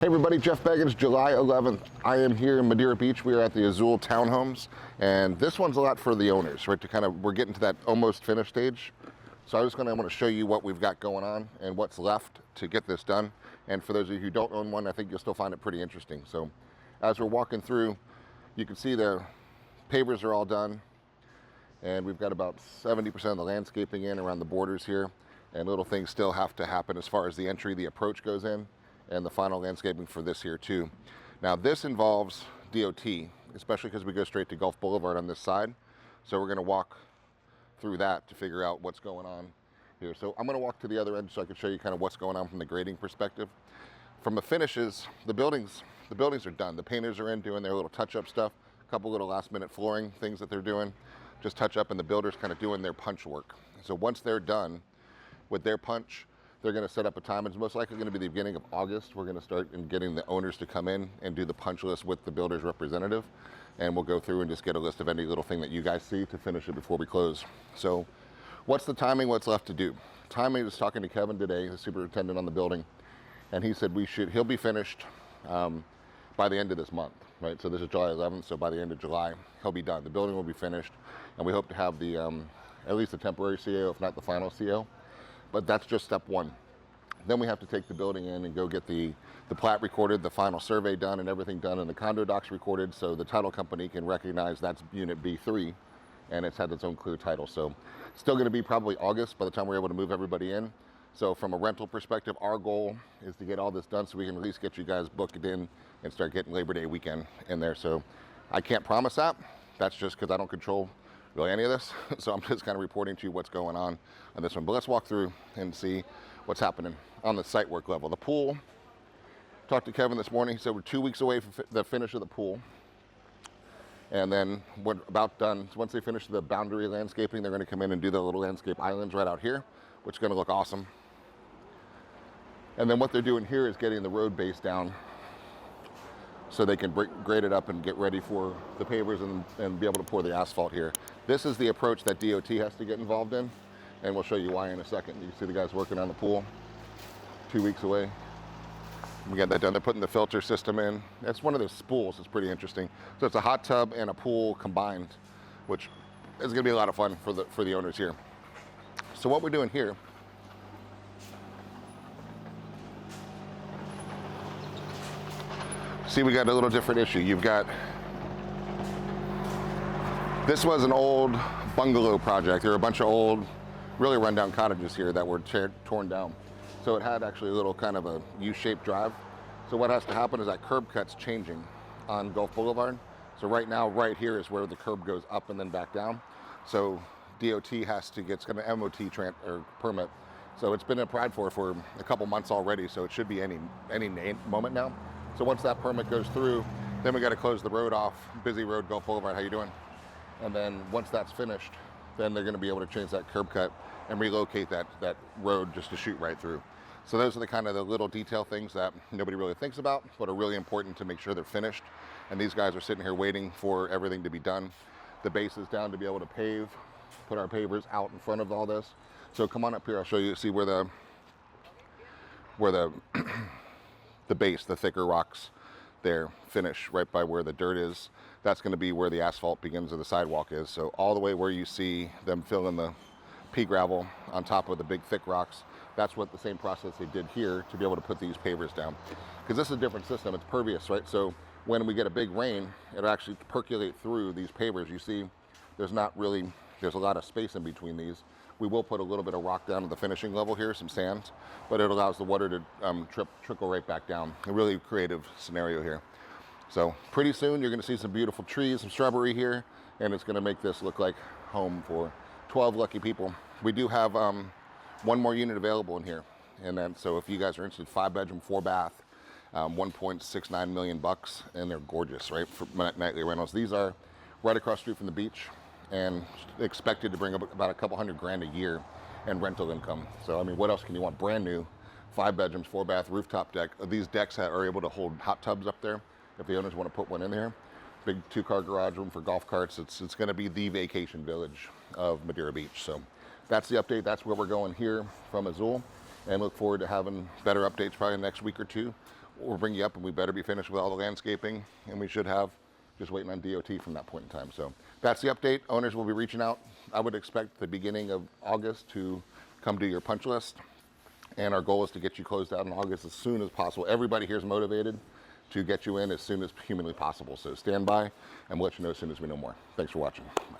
Hey everybody, Jeff Beggins, July 11th. I am here in Madeira Beach. We are at the Azul Townhomes, and this one's a lot for the owners, right? We're getting to that almost finished stage. So I want to show you what we've got going on and what's left to get this done. And for those of you who don't own one, I think you'll still find it pretty interesting. So as we're walking through, you can see the pavers are all done, and we've got about 70% of the landscaping in around the borders here, and little things still have to happen as far as the entry, the approach goes in, and the final landscaping for this here too. Now this involves DOT, especially because we go straight to Gulf Boulevard on this side. So we're gonna walk through that to figure out what's going on here. So I'm gonna walk to the other end so I can show you kind of what's going on from the grading perspective. From the finishes, the buildings are done. The painters are in doing their little touch-up stuff, a couple little last-minute flooring things that they're doing, just touch up, and the builders kind of doing their punch work. So once they're done with their punch, they're going to set up a time. It's most likely going to be the beginning of August. We're going to start getting the owners to come in and do the punch list with the builder's representative. And we'll go through and just get a list of any little thing that you guys see to finish it before we close. So what's the timing? What's left to do? Timing is talking to Kevin today, the superintendent on the building. And he said he'll be finished by the end of this month, right? So this is July 11th. So by the end of July, he'll be done. The building will be finished. And we hope to have the at least the temporary CO, if not the final CO. But that's just step one. Then we have to take the building in and go get the plat recorded, the final survey done, and everything done, and the condo docs recorded, so the title company can recognize that's unit B3, and it's had its own clear title. So still going to be probably August by the time we're able to move everybody in. So from a rental perspective, our goal is to get all this done so we can at least get you guys booked in and start getting Labor Day weekend in there. So I can't promise that. That's just because I don't control really any of this. So I'm just kind of reporting to you what's going on this one. But let's walk through and see what's happening on the site work level. The pool, talked to Kevin this morning. He said we're 2 weeks away from the finish of the pool. And then we're about done. So once they finish the boundary landscaping, they're going to come in and do the little landscape islands right out here, which is going to look awesome. And then what they're doing here is getting the road base down so they can grade it up and get ready for the pavers and be able to pour the asphalt here. This is the approach that DOT has to get involved in, and we'll show you why in a second. You can see the guys working on the pool, 2 weeks away. We got that done. They're putting the filter system in. That's one of those spools. It's pretty interesting. So it's a hot tub and a pool combined, which is gonna be a lot of fun for the owners here. So what we're doing here, see, we got a little different issue. This was an old bungalow project. There were a bunch of old, really rundown cottages here that were torn down. So it had actually a little kind of a U-shaped drive. So what has to happen is that curb cut's changing on Gulf Boulevard. So right now, right here is where the curb goes up and then back down. So DOT has to get, it's gonna MOT permit. So it's been applied for a couple months already. So it should be any moment now. So once that permit goes through, then we got to close the road off. Busy road, Gulf Boulevard, how you doing? And then once that's finished, then they're going to be able to change that curb cut and relocate that road just to shoot right through. So those are the little detail things that nobody really thinks about, but are really important to make sure they're finished. And these guys are sitting here waiting for everything to be done. The base is down to be able to pave, put our pavers out in front of all this. So come on up here, I'll show you, see where the base, the thicker rocks there, finish right by where the dirt is. That's going to be where the asphalt begins or the sidewalk is. So all the way where you see them fill in the pea gravel on top of the big thick rocks, that's what the same process they did here to be able to put these pavers down. Because this is a different system, it's pervious, right? So when we get a big rain, it'll actually percolate through these pavers. You see, there's a lot of space in between these. We will put a little bit of rock down at the finishing level here, some sand, but it allows the water to trickle right back down. A really creative scenario here. So pretty soon you're gonna see some beautiful trees, some shrubbery here, and it's gonna make this look like home for 12 lucky people. We do have one more unit available in here. And then, so if you guys are interested, 5-bedroom, 4-bath, 1.69 million bucks, and they're gorgeous, right, for nightly rentals. These are right across the street from the beach, and expected to bring up about a couple $100,000 a year in rental income. So I mean, what else can you want? Brand new, 5 bedrooms, 4-bath, rooftop deck. These decks are able to hold hot tubs up there if the owners want to put one in there. Big 2-car garage room for golf carts. It's going to be the vacation village of Madeira Beach. So that's the update. That's where we're going here from Azul, and look forward to having better updates probably next week or two we'll bring you up, and we better be finished with all the landscaping, and we should have, just waiting on DOT from that point in time. So that's the update. Owners will be reaching out. I would expect the beginning of August to come to your punch list, and our goal is to get you closed out in August as soon as possible. Everybody here is motivated to get you in as soon as humanly possible. So stand by, and we'll let you know as soon as we know more. Thanks for watching. Bye.